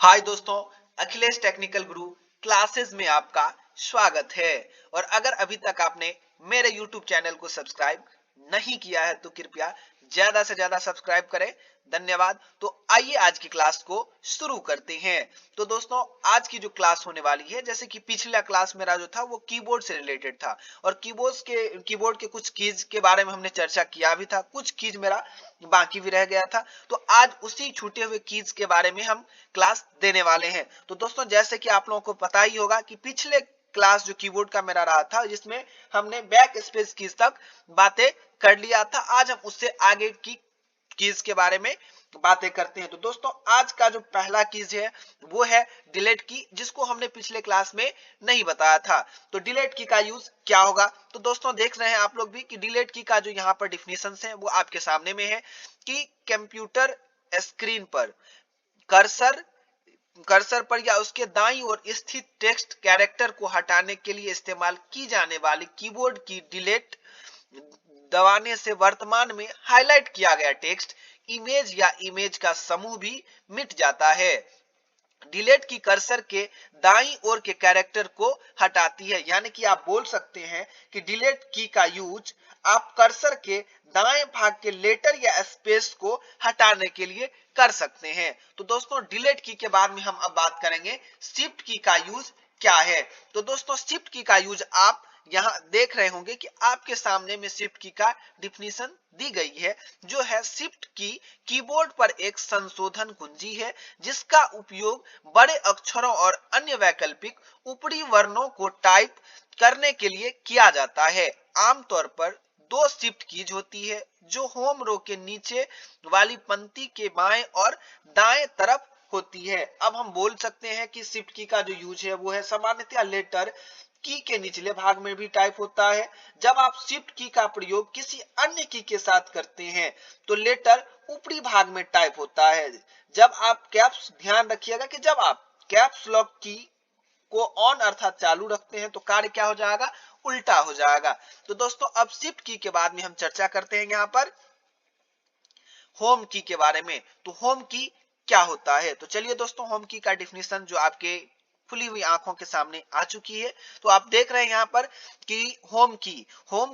हाय दोस्तों, अखिलेश टेक्निकल गुरु क्लासेस में आपका स्वागत है। और अगर अभी तक आपने मेरे YouTube चैनल को सब्सक्राइब नहीं किया है तो कृपया ज्यादा से ज्यादा सब्सक्राइब करें। धन्यवाद। तो आइए आज की क्लास को शुरू करते हैं। तो दोस्तों, आज की जो क्लास होने वाली है, जैसे कि पिछला क्लास मेरा जो था वो कीबोर्ड से रिलेटेड था और कीबोर्ड के कुछ कीज के बारे में हमने चर्चा किया भी था, कुछ कीज मेरा बाकी भी रह गया था। तो आज उसी छूटे हुए कीज के बारे में हम क्लास देने वाले हैं। तो दोस्तों, जैसे कि आप लोगों को पता ही होगा कि पिछले क्लास जो कीबोर्ड का मेरा रहा था, जिसमें हमने बैक स्पेस कीज तक बातें कर लिया था, आज हम उससे आगे की कीज के बारे में बातें करते हैं। तो दोस्तों, आज का जो पहला कीज है वो है डिलीट की, जिसको हमने पिछले क्लास में नहीं बताया था। तो डिलीट की का यूज क्या होगा? तो दोस्तों, देख रहे हैं आप लोग भी कि डिलीट की का जो यहाँ पर डिफिनेशन है वो आपके सामने में है कि कंप्यूटर स्क्रीन पर कर्सर कर्सर पर या उसके दाईं ओर स्थित टेक्स्ट कैरेक्टर को हटाने के लिए इस्तेमाल की जाने वाली कीबोर्ड की डिलीट दबाने से वर्तमान में हाईलाइट किया गया टेक्स्ट, इमेज या इमेज का समूह भी मिट जाता है। डिलीट की कर्सर के दाईं ओर के कैरेक्टर को हटाती है, यानी कि आप बोल सकते हैं कि डिलीट की का यूज आप कर्सर के दाएं भाग के लेटर या स्पेस को हटाने के लिए कर सकते हैं। तो दोस्तों, डिलीट की के बाद में हम अब बात करेंगे शिफ्ट की का यूज क्या है। तो दोस्तों, शिफ्ट की का यूज आप यहां देख रहे होंगे कि आपके सामने में शिफ्ट की का डिफिनीशन दी गई है, जो है शिफ्ट की कीबोर्ड पर एक संशोधन कुंजी है जिसका उपयोग बड़े अक्षरों और अन्य वैकल्पिक ऊपरी वर्णों को टाइप करने के लिए किया जाता है। आमतौर पर दो शिफ्ट कीज होती है जो होम रो के नीचे वाली पंक्ति के बाएं और दाएं तरफ होती है। अब हम बोल सकते हैं कि शिफ्ट की का जो यूज है वो है सामान्यतः लेटर की के निचले भाग में भी टाइप होता है। जब आप शिफ्ट की का प्रयोग किसी अन्य की के साथ करते हैं तो लेटर ऊपरी भाग में टाइप होता है। जब आप कैप्स ध्यान रखिएगा कि जब आप कैप्स लॉक की को ऑन अर्थात चालू रखते हैं तो कार्य क्या हो जाएगा? उल्टा हो जाएगा। तो दोस्तों, अब शिफ्ट की के बाद में हम चर्चा करते हैं यहाँ पर होम की के बारे में। तो होम की क्या होता है? तो चलिए दोस्तों, होम की का डिफिनेशन जो आपके खुली हुई आंखों के सामने आ चुकी है। तो आप देख रहे हैं यहाँ पर कि होम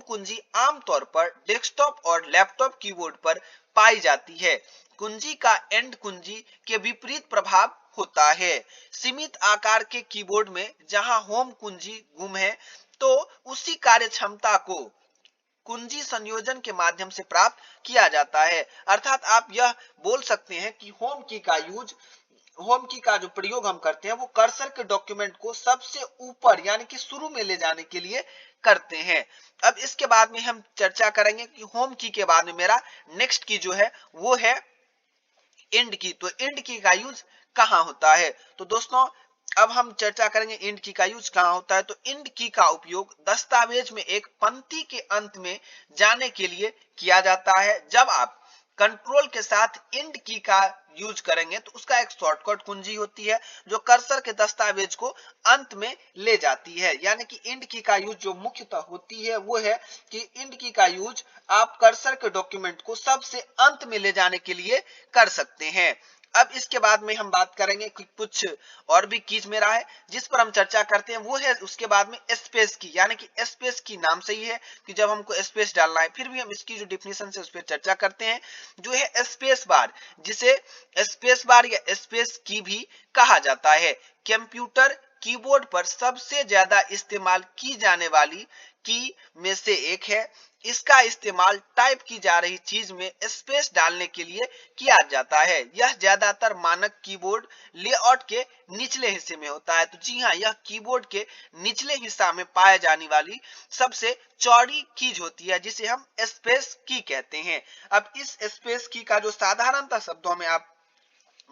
कुंजी आमतौर पर डेस्कटॉप और लैपटॉप कीबोर्ड पर पाई जाती है। कुंजी का एंड कुंजी के विपरीत प्रभाव होता है। सीमित आकार के कीबोर्ड में जहां होम कुंजी गुम है, तो उसी कार्य क्षमता को कुंजी संयोजन के माध्यम से प्राप्त किया जाता है। अर्थात आप यह बोल सकते हैं कि होम की का जो प्रयोग हम करते हैं वो कर्सर के डॉक्यूमेंट को सबसे ऊपर यानी कि शुरू में ले जाने के लिए करते हैं। अब इसके बाद में हम चर्चा करेंगे कि होम की के बाद में मेरा नेक्स्ट की जो है वो है एंड की। तो एंड की का यूज कहां होता है? तो दोस्तों, अब हम चर्चा करेंगे एंड की का यूज कहां होता है। तो एंड की का उपयोग दस्तावेज में एक पंक्ति के अंत में जाने के लिए किया जाता है। जब आप कंट्रोल के साथ एंड की का यूज करेंगे तो उसका एक शॉर्टकट कुंजी होती है जो कर्सर के दस्तावेज को अंत में ले जाती है। यानी कि एंड की का यूज जो मुख्यतः होती है वो है कि एंड की का यूज आप कर्सर के डॉक्यूमेंट को सबसे अंत में ले जाने के लिए कर सकते हैं। अब इसके बाद में हम बात करेंगे कि कुछ और भी कीज मेरा है जिस पर हम चर्चा करते हैं, वो है उसके बाद में स्पेस की। यानी कि स्पेस की नाम से ही है कि जब हमको स्पेस डालना है। फिर भी हम इसकी जो डिफिनेशन है उस पर चर्चा करते हैं, जो है स्पेस बार, जिसे स्पेस बार या स्पेस की भी कहा जाता है। कंप्यूटर कीबोर्ड पर सबसे ज्यादा इस्तेमाल की जाने वाली की में से एक है। इसका इस्तेमाल टाइप की जा रही चीज में स्पेस डालने के लिए किया जाता है। यह ज्यादातर मानक कीबोर्ड लेआउट के निचले हिस्से में होता है। तो जी हाँ, यह कीबोर्ड के निचले हिस्सा में पाए जाने वाली सबसे चौड़ी कीज होती है जिसे हम स्पेस की कहते हैं। अब इस स्पेस की का जो साधारणतः शब्दों में आप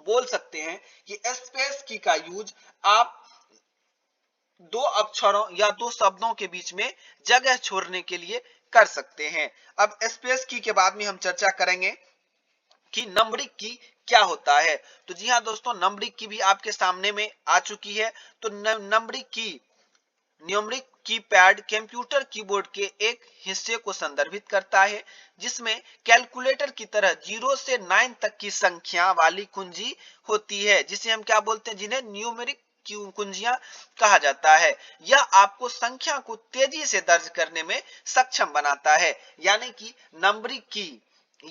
बोल सकते हैं कि स्पेस की का यूज आप दो अक्षरों या दो शब्दों के बीच में जगह छोड़ने के लिए कर सकते हैं। अब स्पेस की के बाद में हम चर्चा करेंगे कि नंबरिंग की क्या होता है। तो जी हाँ दोस्तों, नंबरिंग की भी आपके सामने में आ चुकी है। तो नंबरिंग की न्यूमेरिक कीपैड कंप्यूटर कीबोर्ड के एक हिस्से को संदर्भित करता है जिसमें कैलकुलेटर की तरह 0 से 9 तक की संख्या वाली कुंजी होती है, जिसे हम क्या बोलते हैं, जिन्हें न्यूमेरिक कुंजियां कहा जाता है। यह आपको संख्या को तेजी से दर्ज करने में सक्षम बनाता है। यानी कि नंबरिंग की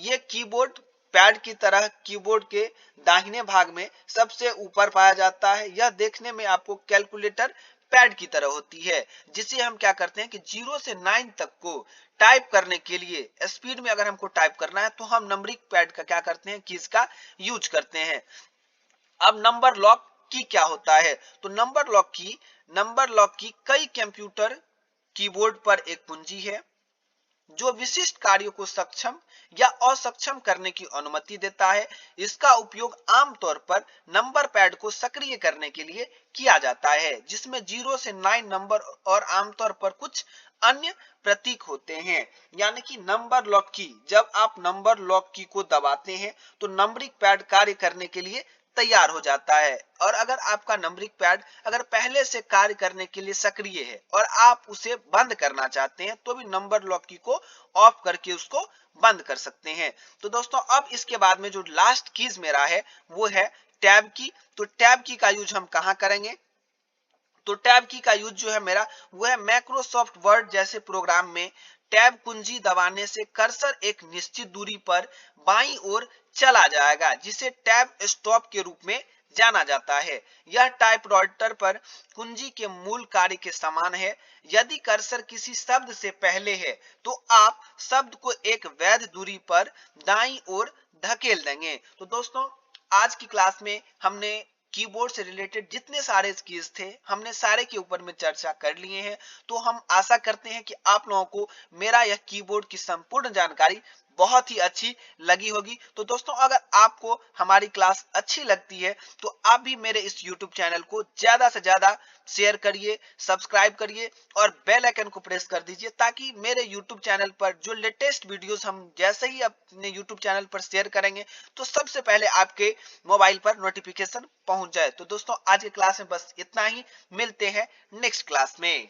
ये कीबोर्ड पैड की तरह कीबोर्ड के दाहिने भाग में सबसे ऊपर पाया जाता है। यह देखने में आपको कैलकुलेटर पैड की तरह होती है, जिसे हम क्या करते हैं कि 0 से 9 तक को टाइप करने के लिए स्पीड में अगर हमको टाइप करना है तो हम नंबरिंग पैड का क्या करते हैं, कीज का यूज करते हैं। अब नंबर लॉक की क्या होता है, तो नंबर लॉक की कई कंप्यूटर कीबोर्ड पर एक कुंजी है जो विशिष्ट कार्यों को सक्षम या असक्षम करने की अनुमति देता है। इसका उपयोग आमतौर पर नंबर पैड को सक्रिय करने के लिए किया जाता है, जिसमें 0 से 9 नंबर और आमतौर पर कुछ अन्य प्रतीक होते हैं। यानी कि नंबर लॉक की, जब आप नंबर लॉक की को दबाते हैं तो नंबरिंग पैड कार्य करने के लिए तैयार हो जाता है। और अगर आपका नंबरिंग पैड अगर पहले से कार्य करने के लिए सक्रिय है और आप उसे बंद करना चाहते हैं तो भी नंबर लॉक की को ऑफ करके उसको बंद कर सकते हैं। तो दोस्तों अब इसके बाद में जो लास्ट कीज मेरा है वो है टैब की। तो टैब की का यूज हम कहां करेंगे, तो टैब की का यूज जो है मेरा वो है माइक्रोसॉफ्ट वर्ड जैसे प्रोग्राम में टैब कुंजी दबाने से कर्सर एक निश्चित दूरी पर बाईं ओर चला जाएगा, जिसे टैब स्टॉप के रूप में जाना जाता है। यह टाइपराइटर पर कुंजी के मूल कार्य के समान है। यदि कर्सर किसी शब्द से पहले है तो आप शब्द को एक वैध दूरी पर दाईं ओर धकेल देंगे। तो दोस्तों आज की क्लास में हमने कीबोर्ड से रिलेटेड जितने सारे स्किल्स थे हमने सारे के ऊपर में चर्चा कर लिए हैं। तो हम आशा करते हैं कि आप लोगों को मेरा यह कीबोर्ड की संपूर्ण जानकारी बहुत ही अच्छी लगी होगी। तो दोस्तों अगर आपको हमारी क्लास अच्छी लगती है तो आप भी मेरे इस YouTube चैनल को ज्यादा से ज्यादा शेयर करिए, सब्सक्राइब करिए और बेल आइकन को प्रेस कर दीजिए ताकि मेरे YouTube चैनल पर जो लेटेस्ट वीडियोस हम जैसे ही अपने YouTube चैनल पर शेयर करेंगे तो सबसे पहले आपके मोबाइल पर नोटिफिकेशन पहुंच जाए। तो दोस्तों आज की क्लास में बस इतना ही, मिलते हैं नेक्स्ट क्लास में।